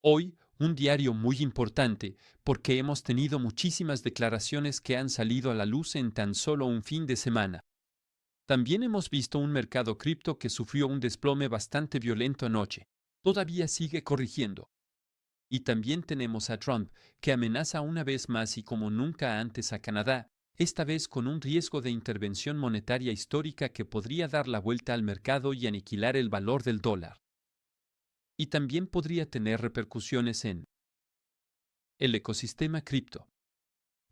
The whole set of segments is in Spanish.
Hoy, un diario muy importante, porque hemos tenido muchísimas declaraciones que han salido a la luz en tan solo un fin de semana. También hemos visto un mercado cripto que sufrió un desplome bastante violento anoche. Todavía sigue corrigiendo. Y también tenemos a Trump, que amenaza una vez más y como nunca antes a Canadá, esta vez con un riesgo de intervención monetaria histórica que podría dar la vuelta al mercado y aniquilar el valor del dólar. Y también podría tener repercusiones en el ecosistema cripto.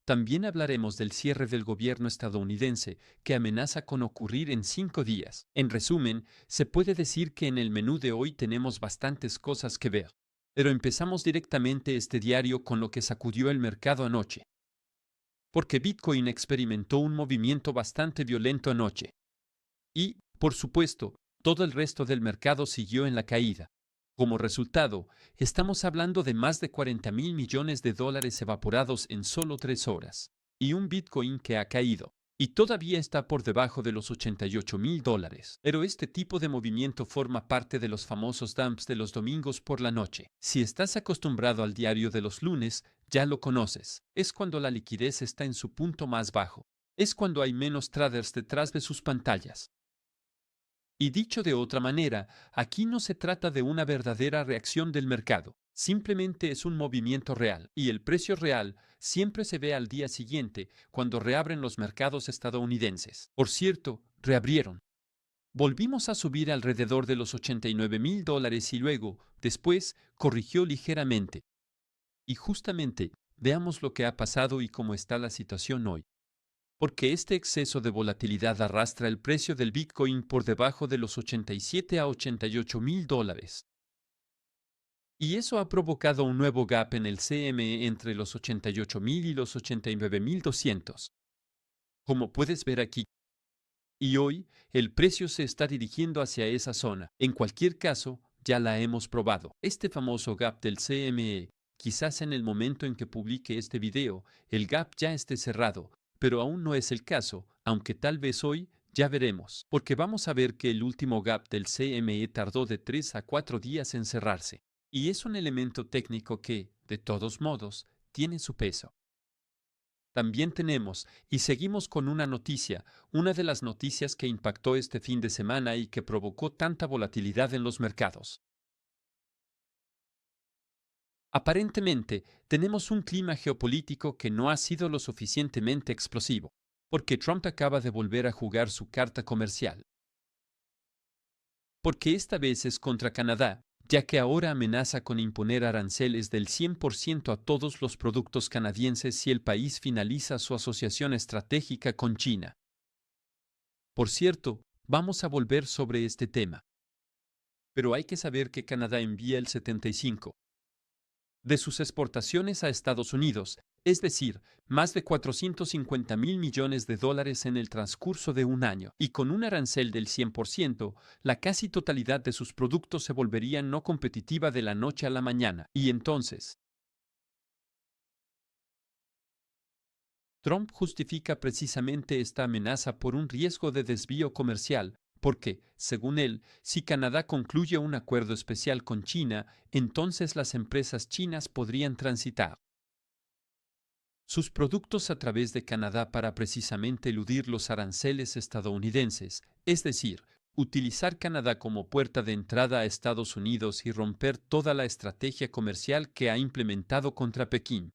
También hablaremos del cierre del gobierno estadounidense, que amenaza con ocurrir en 5 días. En resumen, se puede decir que en el menú de hoy tenemos bastantes cosas que ver. Pero empezamos directamente este diario con lo que sacudió el mercado anoche. Porque Bitcoin experimentó un movimiento bastante violento anoche. Y, por supuesto, todo el resto del mercado siguió en la caída. Como resultado, estamos hablando de más de 40 mil millones de dólares evaporados en solo 3 horas, y un Bitcoin que ha caído, y todavía está por debajo de los 88 mil dólares. Pero este tipo de movimiento forma parte de los famosos dumps de los domingos por la noche. Si estás acostumbrado al diario de los lunes, ya lo conoces. Es cuando la liquidez está en su punto más bajo. Es cuando hay menos traders detrás de sus pantallas. Y dicho de otra manera, aquí no se trata de una verdadera reacción del mercado, simplemente es un movimiento real, y el precio real siempre se ve al día siguiente, cuando reabren los mercados estadounidenses. Por cierto, reabrieron. Volvimos a subir alrededor de los 89 mil dólares y luego, después, corrigió ligeramente. Y justamente, veamos lo que ha pasado y cómo está la situación hoy. Porque este exceso de volatilidad arrastra el precio del Bitcoin por debajo de los 87 a 88 mil dólares. Y eso ha provocado un nuevo gap en el CME entre los 88 mil y los 89.200. Como puedes ver aquí. Y hoy, el precio se está dirigiendo hacia esa zona. En cualquier caso, ya la hemos probado. Este famoso gap del CME, quizás en el momento en que publique este video, el gap ya esté cerrado, pero aún no es el caso, aunque tal vez hoy ya veremos, porque vamos a ver que el último gap del CME tardó de 3 a 4 días en cerrarse. Y es un elemento técnico que, de todos modos, tiene su peso. También tenemos, y seguimos con una noticia, una de las noticias que impactó este fin de semana y que provocó tanta volatilidad en los mercados. Aparentemente, tenemos un clima geopolítico que no ha sido lo suficientemente explosivo, porque Trump acaba de volver a jugar su carta comercial. Porque esta vez es contra Canadá, ya que ahora amenaza con imponer aranceles del 100% a todos los productos canadienses si el país finaliza su asociación estratégica con China. Por cierto, vamos a volver sobre este tema. Pero hay que saber que Canadá envía el 75% de sus exportaciones a Estados Unidos, es decir, más de 450 mil millones de dólares en el transcurso de un año, y con un arancel del 100%, la casi totalidad de sus productos se volvería no competitiva de la noche a la mañana. Y entonces, Trump justifica precisamente esta amenaza por un riesgo de desvío comercial, porque, según él, si Canadá concluye un acuerdo especial con China, entonces las empresas chinas podrían transitar sus productos a través de Canadá para precisamente eludir los aranceles estadounidenses, es decir, utilizar Canadá como puerta de entrada a Estados Unidos y romper toda la estrategia comercial que ha implementado contra Pekín.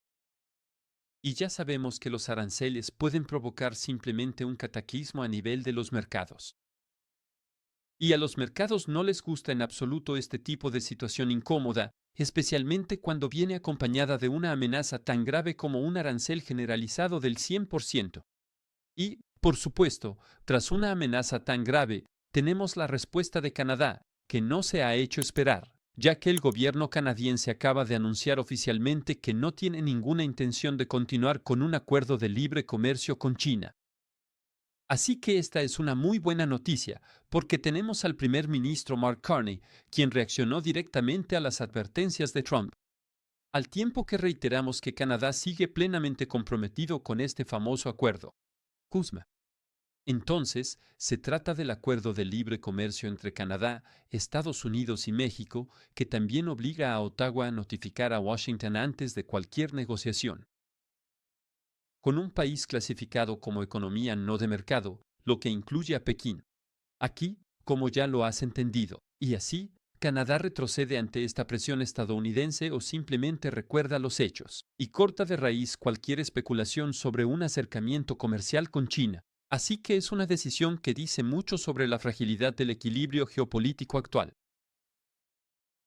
Y ya sabemos que los aranceles pueden provocar simplemente un cataclismo a nivel de los mercados. Y a los mercados no les gusta en absoluto este tipo de situación incómoda, especialmente cuando viene acompañada de una amenaza tan grave como un arancel generalizado del 100%. Y, por supuesto, tras una amenaza tan grave, tenemos la respuesta de Canadá, que no se ha hecho esperar, ya que el gobierno canadiense acaba de anunciar oficialmente que no tiene ninguna intención de continuar con un acuerdo de libre comercio con China. Así que esta es una muy buena noticia, porque tenemos al primer ministro Mark Carney, quien reaccionó directamente a las advertencias de Trump, al tiempo que reiteramos que Canadá sigue plenamente comprometido con este famoso acuerdo. Kuzma. Entonces, se trata del Acuerdo de Libre Comercio entre Canadá, Estados Unidos y México, que también obliga a Ottawa a notificar a Washington antes de cualquier negociación. Con un país clasificado como economía no de mercado, lo que incluye a Pekín. Aquí, como ya lo has entendido, y así, Canadá retrocede ante esta presión estadounidense o simplemente recuerda los hechos, y corta de raíz cualquier especulación sobre un acercamiento comercial con China. Así que es una decisión que dice mucho sobre la fragilidad del equilibrio geopolítico actual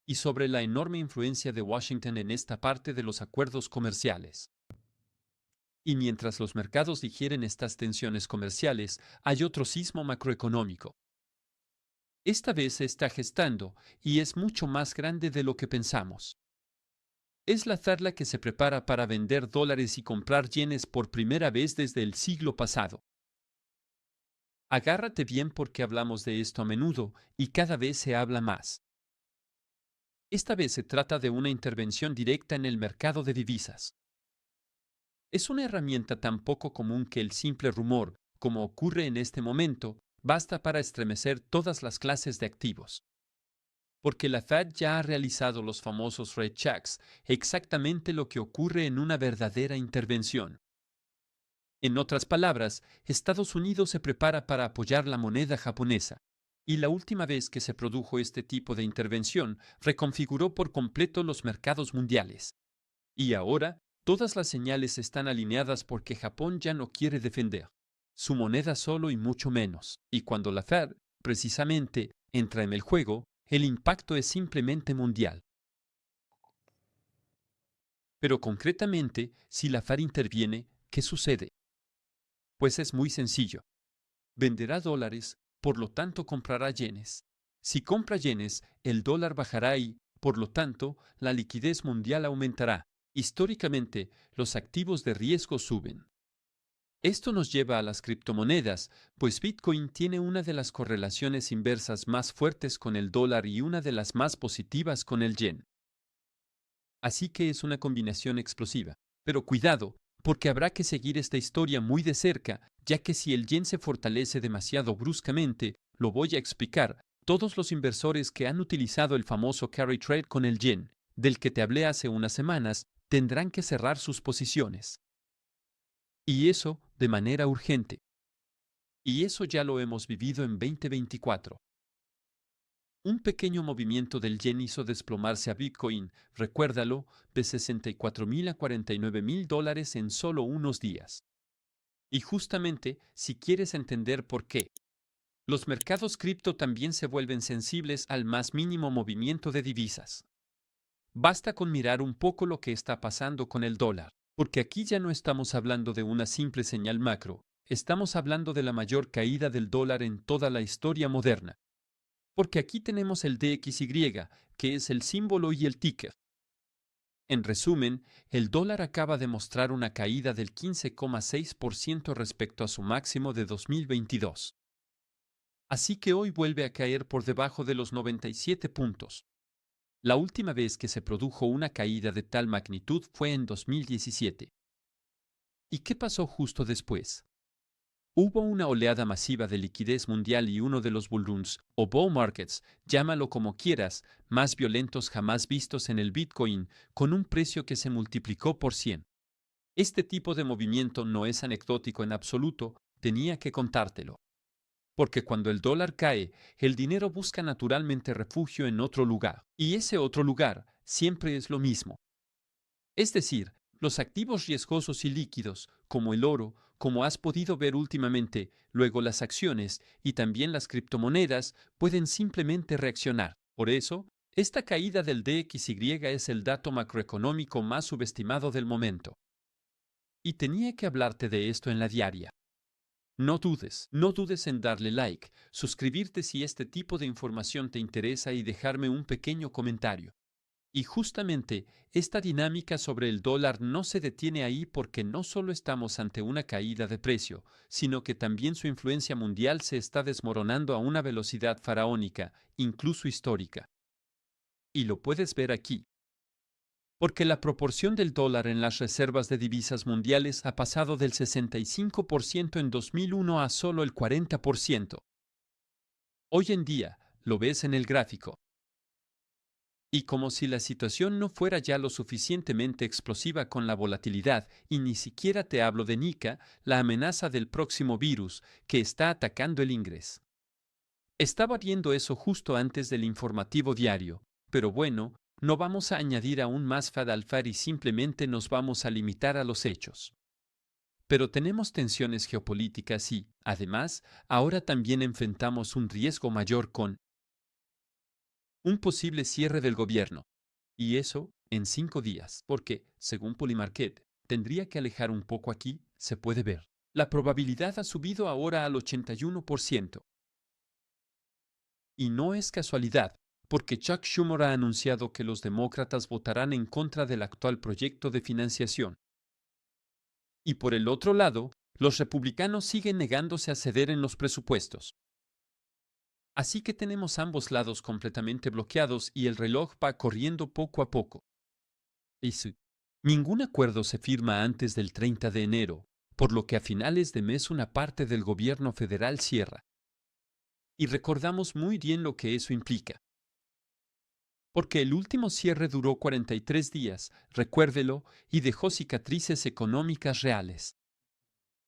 y sobre la enorme influencia de Washington en esta parte de los acuerdos comerciales. Y mientras los mercados digieren estas tensiones comerciales, hay otro sismo macroeconómico. Esta vez se está gestando y es mucho más grande de lo que pensamos. Es la zarla que se prepara para vender dólares y comprar yenes por primera vez desde el siglo pasado. Agárrate bien porque hablamos de esto a menudo y cada vez se habla más. Esta vez se trata de una intervención directa en el mercado de divisas. Es una herramienta tan poco común que el simple rumor, como ocurre en este momento, basta para estremecer todas las clases de activos. Porque la Fed ya ha realizado los famosos rate checks, exactamente lo que ocurre en una verdadera intervención. En otras palabras, Estados Unidos se prepara para apoyar la moneda japonesa. Y la última vez que se produjo este tipo de intervención, reconfiguró por completo los mercados mundiales. Y ahora, todas las señales están alineadas porque Japón ya no quiere defender su moneda solo y mucho menos. Y cuando la Fed, precisamente, entra en el juego, el impacto es simplemente mundial. Pero concretamente, si la Fed interviene, ¿qué sucede? Pues es muy sencillo. Venderá dólares, por lo tanto comprará yenes. Si compra yenes, el dólar bajará y, por lo tanto, la liquidez mundial aumentará. Históricamente, los activos de riesgo suben. Esto nos lleva a las criptomonedas, pues Bitcoin tiene una de las correlaciones inversas más fuertes con el dólar y una de las más positivas con el yen. Así que es una combinación explosiva. Pero cuidado, porque habrá que seguir esta historia muy de cerca, ya que si el yen se fortalece demasiado bruscamente, lo voy a explicar, todos los inversores que han utilizado el famoso carry trade con el yen, del que te hablé hace unas semanas, tendrán que cerrar sus posiciones. Y eso de manera urgente. Y eso ya lo hemos vivido en 2024. Un pequeño movimiento del yen hizo desplomarse a Bitcoin, recuérdalo, de 64,000 a 49,000 dólares en solo unos días. Y justamente, si quieres entender por qué, los mercados cripto también se vuelven sensibles al más mínimo movimiento de divisas. Basta con mirar un poco lo que está pasando con el dólar, porque aquí ya no estamos hablando de una simple señal macro, estamos hablando de la mayor caída del dólar en toda la historia moderna. Porque aquí tenemos el DXY, que es el símbolo y el ticker. En resumen, el dólar acaba de mostrar una caída del 15,6% respecto a su máximo de 2022. Así que hoy vuelve a caer por debajo de los 97 puntos. La última vez que se produjo una caída de tal magnitud fue en 2017. ¿Y qué pasó justo después? Hubo una oleada masiva de liquidez mundial y uno de los bullruns, o bull markets, llámalo como quieras, más violentos jamás vistos en el Bitcoin, con un precio que se multiplicó por 100. Este tipo de movimiento no es anecdótico en absoluto, tenía que contártelo. Porque cuando el dólar cae, el dinero busca naturalmente refugio en otro lugar, y ese otro lugar siempre es lo mismo. Es decir, los activos riesgosos y líquidos, como el oro, como has podido ver últimamente, luego las acciones y también las criptomonedas, pueden simplemente reaccionar. Por eso, esta caída del DXY es el dato macroeconómico más subestimado del momento. Y tenía que hablarte de esto en la diaria. No dudes en darle like, suscribirte si este tipo de información te interesa y dejarme un pequeño comentario. Y justamente esta dinámica sobre el dólar no se detiene ahí porque no solo estamos ante una caída de precio, sino que también su influencia mundial se está desmoronando a una velocidad faraónica, incluso histórica. Y lo puedes ver aquí. Porque la proporción del dólar en las reservas de divisas mundiales ha pasado del 65% en 2001 a solo el 40%. Hoy en día, lo ves en el gráfico. Y como si la situación no fuera ya lo suficientemente explosiva con la volatilidad, y ni siquiera te hablo de Nika, la amenaza del próximo virus que está atacando el ingreso. Estaba viendo eso justo antes del informativo diario, pero bueno, no vamos a añadir aún más Fad al-Far y simplemente nos vamos a limitar a los hechos. Pero tenemos tensiones geopolíticas y, además, ahora también enfrentamos un riesgo mayor con un posible cierre del gobierno. Y eso en 5 días, porque, según Polymarket, tendría que alejar un poco aquí, se puede ver. La probabilidad ha subido ahora al 81%. Y no es casualidad, porque Chuck Schumer ha anunciado que los demócratas votarán en contra del actual proyecto de financiación. Y por el otro lado, los republicanos siguen negándose a ceder en los presupuestos. Así que tenemos ambos lados completamente bloqueados y el reloj va corriendo poco a poco. Y sí, ningún acuerdo se firma antes del 30 de enero, por lo que a finales de mes una parte del gobierno federal cierra. Y recordamos muy bien lo que eso implica. Porque el último cierre duró 43 días, recuérdelo, y dejó cicatrices económicas reales.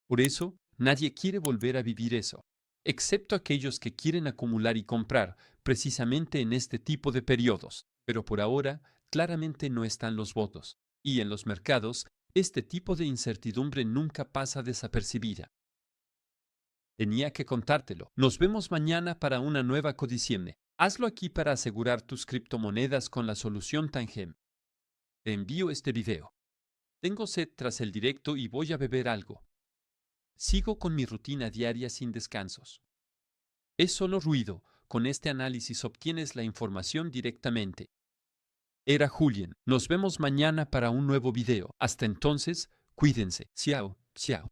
Por eso, nadie quiere volver a vivir eso, excepto aquellos que quieren acumular y comprar, precisamente en este tipo de periodos. Pero por ahora, claramente no están los votos. Y en los mercados, este tipo de incertidumbre nunca pasa desapercibida. Tenía que contártelo. Nos vemos mañana para una nueva codiciemne. Hazlo aquí para asegurar tus criptomonedas con la solución Tangem. Te envío este video. Tengo sed tras el directo y voy a beber algo. Sigo con mi rutina diaria sin descansos. Es solo ruido. Con este análisis obtienes la información directamente. Era Julien. Nos vemos mañana para un nuevo video. Hasta entonces, cuídense. Ciao, ciao.